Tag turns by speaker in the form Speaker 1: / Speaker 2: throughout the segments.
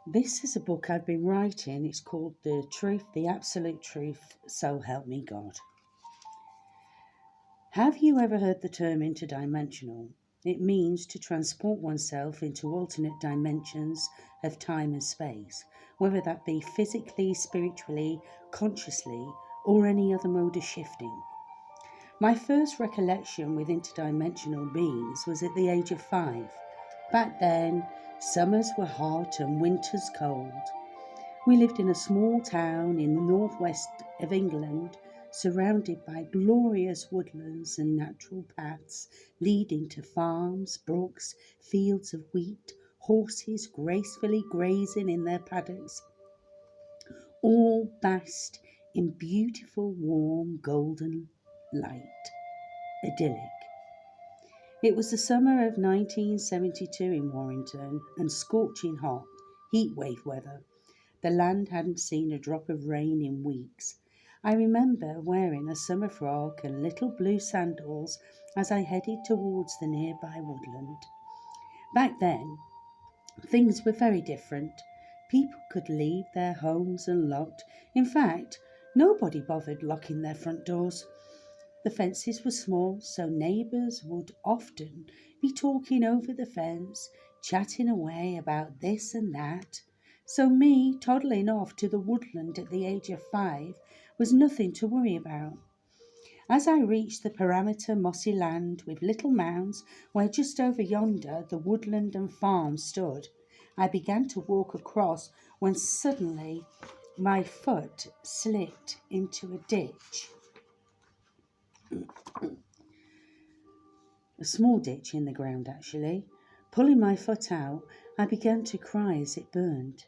Speaker 1: This is a book I've been writing. It's called The Truth, the Absolute Truth, So Help Me God. Have you ever heard the term interdimensional? It means to transport oneself into alternate dimensions of time and space, whether that be physically, spiritually, consciously, or any other mode of shifting. My first recollection with interdimensional beings was at the age of 5. Back then, summers were hot and winters cold. We lived in a small town in the northwest of England, surrounded by glorious woodlands and natural paths leading to farms, brooks, fields of wheat, horses gracefully grazing in their paddocks, all basked in beautiful, warm, golden light. Idyllic. It was the summer of 1972 in Warrington and scorching hot, heatwave weather. The land hadn't seen a drop of rain in weeks. I remember wearing a summer frock and little blue sandals as I headed towards the nearby woodland. Back then, things were very different. People could leave their homes unlocked. In fact, nobody bothered locking their front doors. The fences were small, so neighbours would often be talking over the fence, chatting away about this and that. So me toddling off to the woodland at the age of 5 was nothing to worry about. As I reached the parameter mossy land with little mounds where just over yonder the woodland and farm stood, I began to walk across when suddenly my foot slipped into a ditch. A small ditch in the ground, actually. Pulling my foot out, I began to cry as it burned.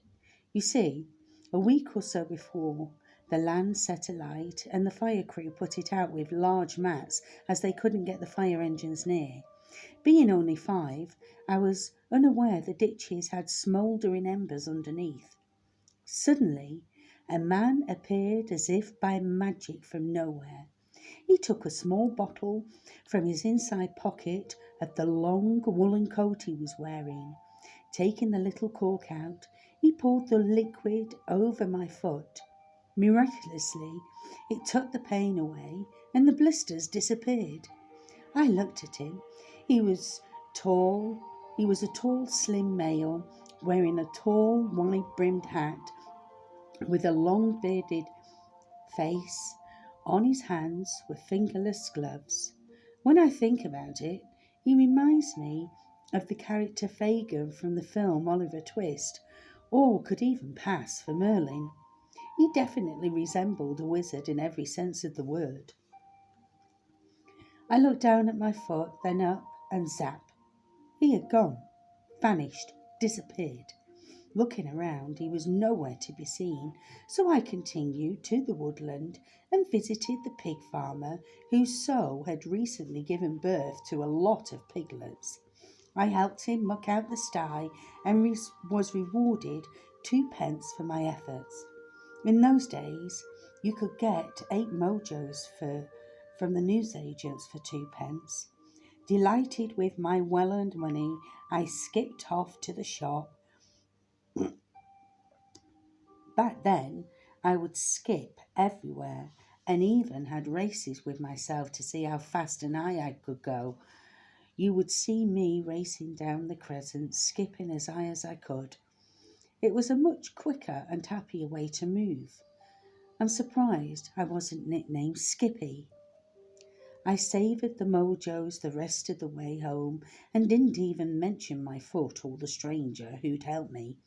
Speaker 1: You see, a week or so before, the land set alight and the fire crew put it out with large mats as they couldn't get the fire engines near. Being only 5, I was unaware the ditches had smouldering embers underneath. Suddenly, a man appeared as if by magic from nowhere. He took a small bottle from his inside pocket of the long woolen coat he was wearing. Taking the little cork out, he poured the liquid over my foot. Miraculously, it took the pain away and the blisters disappeared. I looked at him. He was tall. He was a tall, slim male wearing a tall, wide-brimmed hat with a long bearded face. On his hands were fingerless gloves. When I think about it, he reminds me of the character Fagin from the film Oliver Twist, or could even pass for Merlin. He definitely resembled a wizard in every sense of the word. I looked down at my foot, then up, and zap. He had gone, vanished, disappeared. Looking around, he was nowhere to be seen, so I continued to the woodland and visited the pig farmer whose sow had recently given birth to a lot of piglets. I helped him muck out the sty and was rewarded 2p for my efforts. In those days, you could get 8 mojos from the newsagents for 2p. Delighted with my well-earned money, I skipped off to the shop. Back then, I would skip everywhere and even had races with myself to see how fast and high I could go. You would see me racing down the crescent, skipping as high as I could. It was a much quicker and happier way to move. I'm surprised I wasn't nicknamed Skippy. I savoured the mojos the rest of the way home and didn't even mention my foot or the stranger who'd helped me.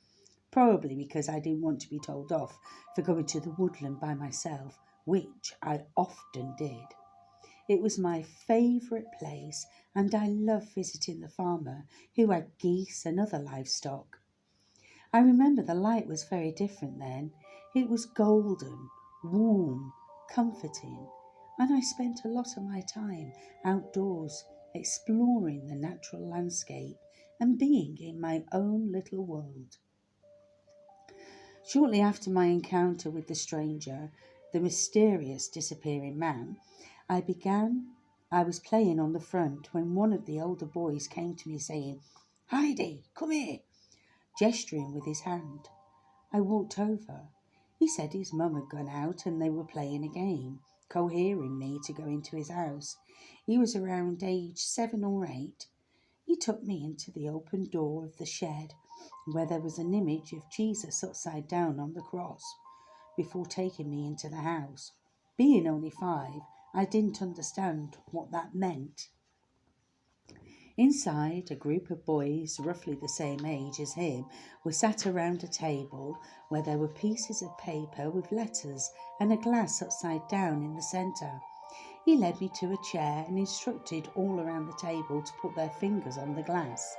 Speaker 1: Probably because I didn't want to be told off for going to the woodland by myself, which I often did. It was my favourite place, and I loved visiting the farmer who had geese and other livestock. I remember the light was very different then. It was golden, warm, comforting, and I spent a lot of my time outdoors exploring the natural landscape and being in my own little world. Shortly after my encounter with the stranger, the mysterious disappearing man, I was playing on the front when one of the older boys came to me saying, "Heidi, come here," gesturing with his hand. I walked over. He said his mum had gone out and they were playing a game, coercing me to go into his house. He was around age 7 or 8. He took me into the open door of the shed where there was an image of Jesus upside down on the cross before taking me into the house. Being only 5, I didn't understand what that meant. Inside, a group of boys, roughly the same age as him, were sat around a table where there were pieces of paper with letters and a glass upside down in the centre. He led me to a chair and instructed all around the table to put their fingers on the glass.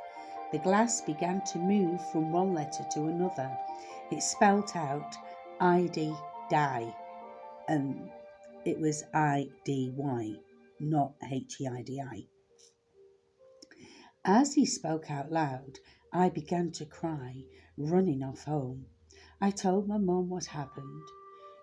Speaker 1: The glass began to move from one letter to another. It spelt out ID die, and it was IDY, not HEIDI. As he spoke out loud, I began to cry, running off home. I told my mum what happened.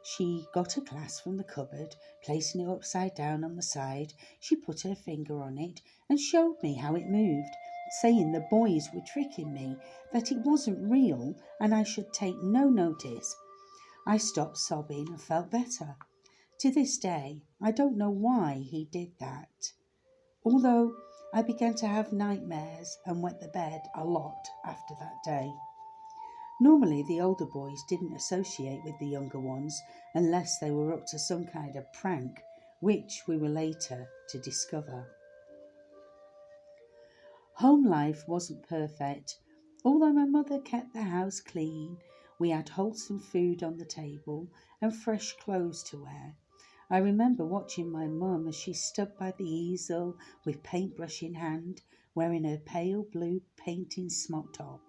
Speaker 1: She got a glass from the cupboard, placing it upside down on the side. She put her finger on it and showed me how it moved, saying the boys were tricking me, that it wasn't real and I should take no notice. I stopped sobbing and felt better. To this day, I don't know why he did that. Although I began to have nightmares and wet the bed a lot after that day. Normally, the older boys didn't associate with the younger ones unless they were up to some kind of prank, which we were later to discover. Home life wasn't perfect. Although my mother kept the house clean, we had wholesome food on the table and fresh clothes to wear. I remember watching my mum as she stood by the easel with paintbrush in hand, wearing her pale blue painting smock top.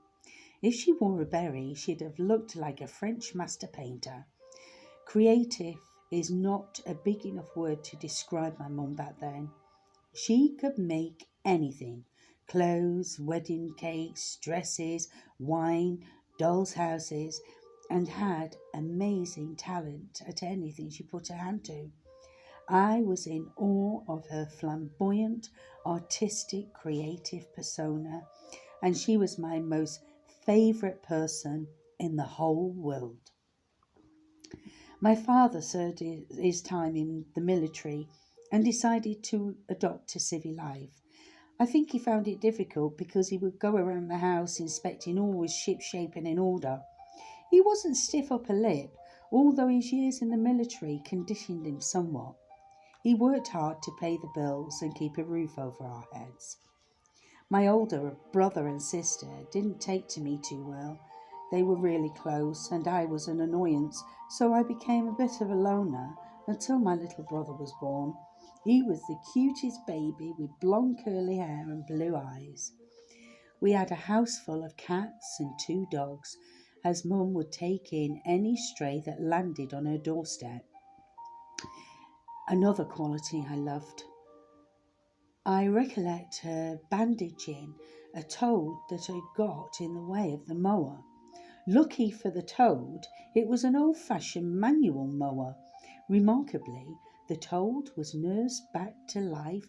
Speaker 1: If she wore a berry, she'd have looked like a French master painter. Creative is not a big enough word to describe my mum back then. She could make anything: clothes, wedding cakes, dresses, wine, dolls' houses, and had amazing talent at anything she put her hand to. I was in awe of her flamboyant, artistic, creative persona, and she was my most favourite person in the whole world. My father served his time in the military and decided to adopt a civil life. I think he found it difficult because he would go around the house inspecting all was ship-shape and in order. He wasn't stiff upper lip, although his years in the military conditioned him somewhat. He worked hard to pay the bills and keep a roof over our heads. My older brother and sister didn't take to me too well. They were really close and I was an annoyance, so I became a bit of a loner until my little brother was born. He was the cutest baby with blonde curly hair and blue eyes. We had a house full of cats and 2 dogs, as Mum would take in any stray that landed on her doorstep. Another quality I loved. I recollect her bandaging a toad that had got in the way of the mower. Lucky for the toad, it was an old-fashioned manual mower. Remarkably, the toad was nursed back to life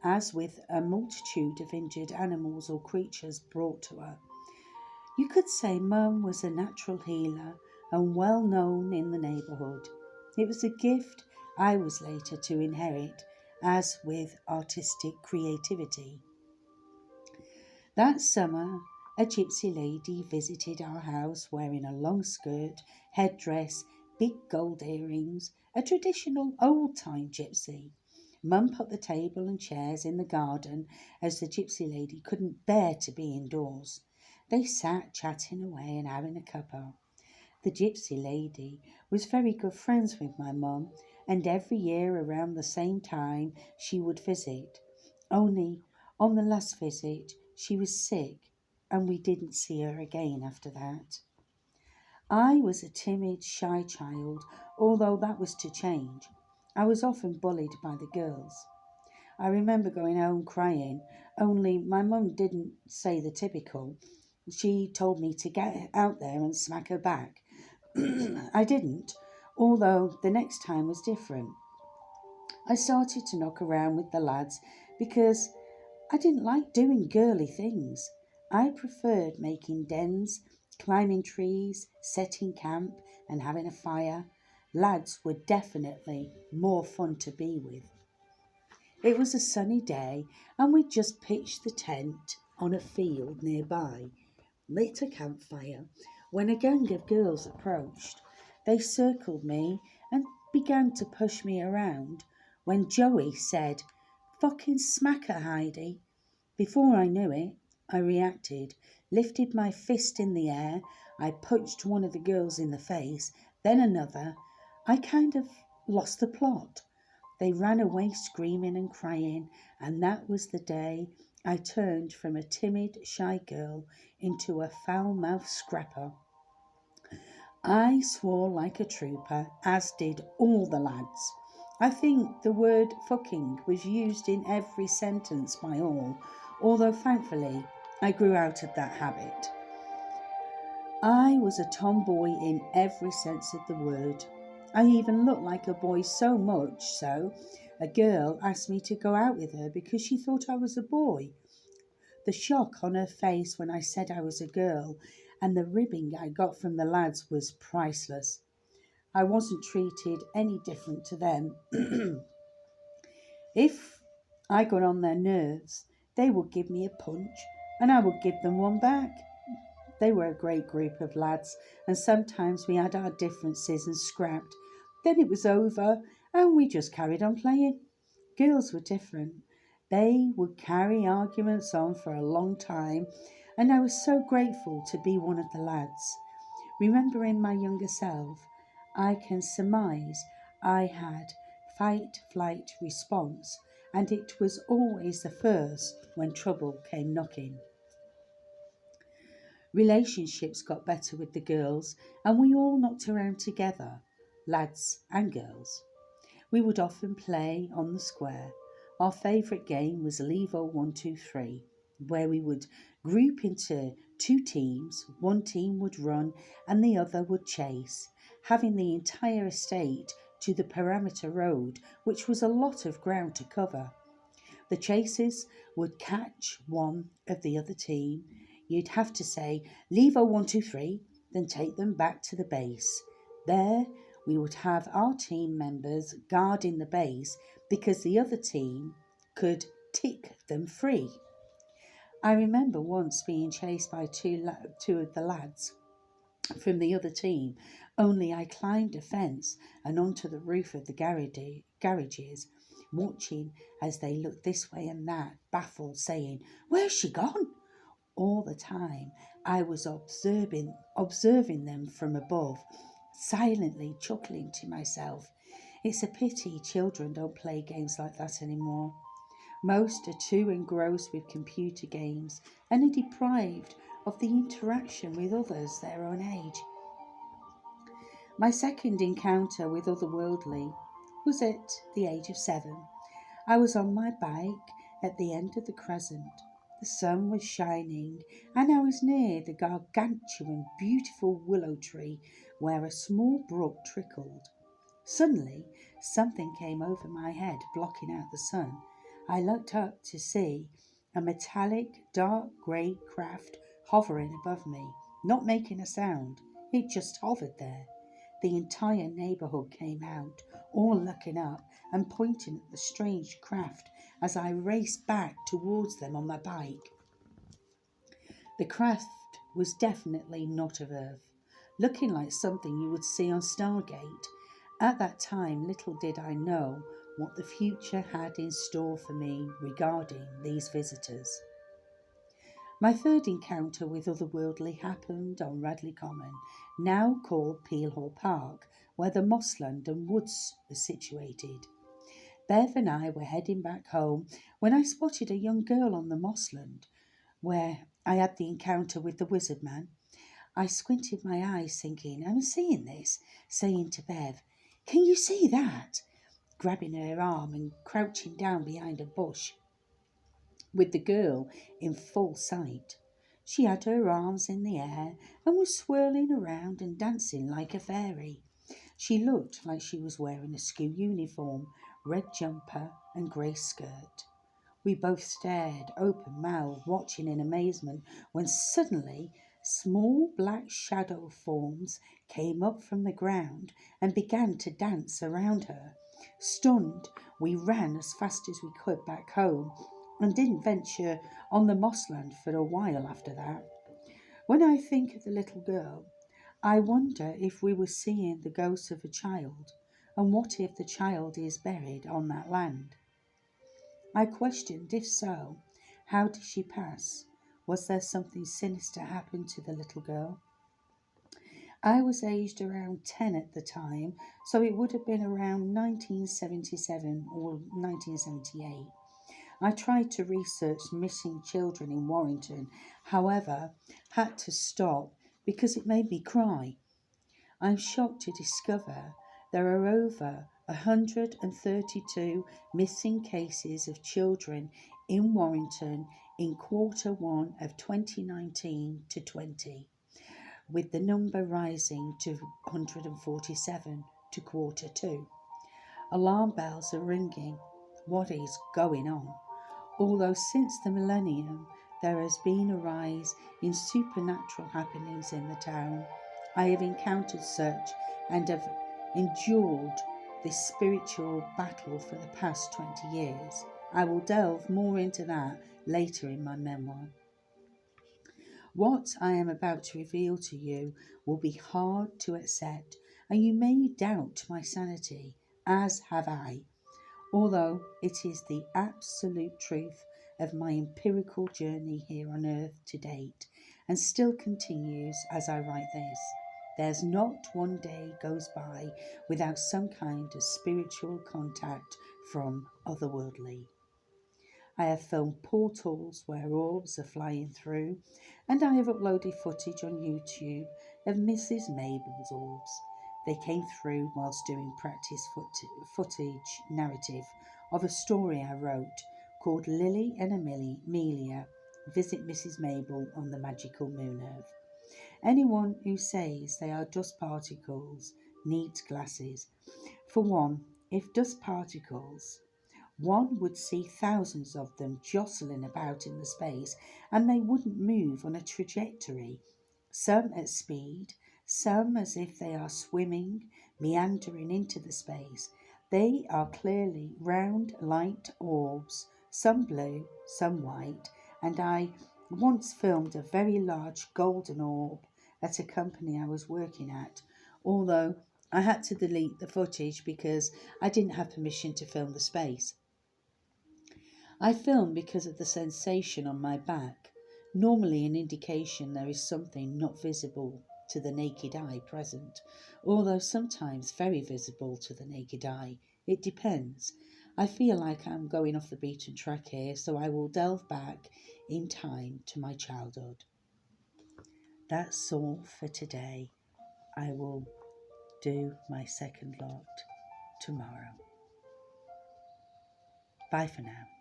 Speaker 1: as with a multitude of injured animals or creatures brought to her. You could say Mum was a natural healer and well known in the neighbourhood. It was a gift I was later to inherit, as with artistic creativity. That summer, a gypsy lady visited our house wearing a long skirt, headdress, big gold earrings, a traditional old-time gypsy. Mum put the table and chairs in the garden as the gypsy lady couldn't bear to be indoors. They sat chatting away and having a cuppa. The gypsy lady was very good friends with my mum, and every year around the same time she would visit. Only on the last visit she was sick and we didn't see her again after that. I was a timid, shy child, although that was to change. I was often bullied by the girls. I remember going home crying, only my mum didn't say the typical. She told me to get out there and smack her back. I didn't, although the next time was different. I started to knock around with the lads because I didn't like doing girly things. I preferred making dens, climbing trees, setting camp, and having a fire. Lads were definitely more fun to be with. It was a sunny day, and we just pitched the tent on a field nearby, lit a campfire, when a gang of girls approached. They circled me and began to push me around when Joey said, "Fucking smack her, Heidi." Before I knew it, I reacted, lifted my fist in the air. I punched one of the girls in the face, then another. I kind of lost the plot. They ran away screaming and crying, and that was the day I turned from a timid, shy girl into a foul-mouthed scrapper. I swore like a trooper, as did all the lads. I think the word fucking was used in every sentence by all, although thankfully I grew out of that habit. I was a tomboy in every sense of the word. I even looked like a boy, so much so a girl asked me to go out with her because she thought I was a boy. The shock on her face when I said I was a girl and the ribbing I got from the lads was priceless. I wasn't treated any different to them. If I got on their nerves, they would give me a punch and I would give them one back. They were a great group of lads, and sometimes we had our differences and scrapped. Then it was over and we just carried on playing. Girls were different. They would carry arguments on for a long time, and I was so grateful to be one of the lads. Remembering my younger self, I can surmise I had fight flight response, and it was always the first when trouble came knocking. Relationships got better with the girls, and we all knocked around together, lads and girls. We would often play on the square. Our favourite game was Levo 1, 2, 3, where we would group into two teams. One team would run and the other would chase, having the entire estate to the perimeter road, which was a lot of ground to cover. The chasers would catch one of the other team. You'd have to say, "Levo 1, 2, 3," then take them back to the base. There we would have our team members guarding the base because the other team could tick them free. I remember once being chased by two of the lads from the other team, only I climbed a fence and onto the roof of the garages, watching as they looked this way and that, baffled, saying, "Where's she gone?" All the time I was observing them from above, silently chuckling to myself. It's a pity children don't play games like that anymore. Most are too engrossed with computer games and are deprived of the interaction with others their own age. My second encounter with otherworldly was at the age of 7. I was on my bike at the end of the crescent. The sun was shining, and I was near the gargantuan, beautiful willow tree where a small brook trickled. Suddenly, something came over my head, blocking out the sun. I looked up to see a metallic, dark grey craft hovering above me, not making a sound. It just hovered there. The entire neighbourhood came out, all looking up and pointing at the strange craft as I raced back towards them on my bike. The craft was definitely not of Earth, looking like something you would see on Stargate. At that time, little did I know what the future had in store for me regarding these visitors. My third encounter with otherworldly happened on Radley Common, now called Peel Hall Park, where the mossland and woods were situated. Bev and I were heading back home when I spotted a young girl on the mossland, where I had the encounter with the wizard man. I squinted my eyes, thinking, "I'm seeing this," saying to Bev, "Can you see that?" grabbing her arm and crouching down behind a bush, with the girl in full sight. She had her arms in the air and was swirling around and dancing like a fairy. She looked like she was wearing a school uniform, red jumper and grey skirt. We both stared, open-mouthed, watching in amazement, when suddenly small black shadow forms came up from the ground and began to dance around her. Stunned, we ran as fast as we could back home and didn't venture on the mossland for a while after that. When I think of the little girl, I wonder if we were seeing the ghost of a child, and what if the child is buried on that land? I questioned, if so, how did she pass? Was there something sinister happen to the little girl? I was aged around 10 at the time, so it would have been around 1977 or 1978. I tried to research missing children in Warrington, however, had to stop because it made me cry. I'm shocked to discover there are over 132 missing cases of children in Warrington in Q1 of 2019 to 20, with the number rising to 147 to Q2. Alarm bells are ringing. What is going on? Although since the millennium there has been a rise in supernatural happenings in the town, I have encountered such and have endured this spiritual battle for the past 20 years. I will delve more into that later in my memoir. What I am about to reveal to you will be hard to accept, and you may doubt my sanity, as have I, although it is the absolute truth of my empirical journey here on earth to date, and still continues as I write this. There's not one day goes by without some kind of spiritual contact from otherworldly. I have filmed portals where orbs are flying through, and I have uploaded footage on YouTube of Mrs. Mabel's orbs. They came through whilst doing practice footage narrative of a story I wrote called Lily and Amelia Visit Mrs. Mabel on the Magical Moon Earth. Anyone who says they are dust particles needs glasses. For one, if dust particles, one would see thousands of them jostling about in the space, and they wouldn't move on a trajectory, some at speed, some as if they are swimming, meandering into the space. They are clearly round, light orbs, some blue, some white, and I once filmed a very large golden orb at a company I was working at, although I had to delete the footage because I didn't have permission to film the space. I film because of the sensation on my back, normally an indication there is something not visible to the naked eye present, although sometimes very visible to the naked eye. It depends. I feel like I'm going off the beaten track here, so I will delve back in time to my childhood. That's all for today. I will do my second lot tomorrow. Bye for now.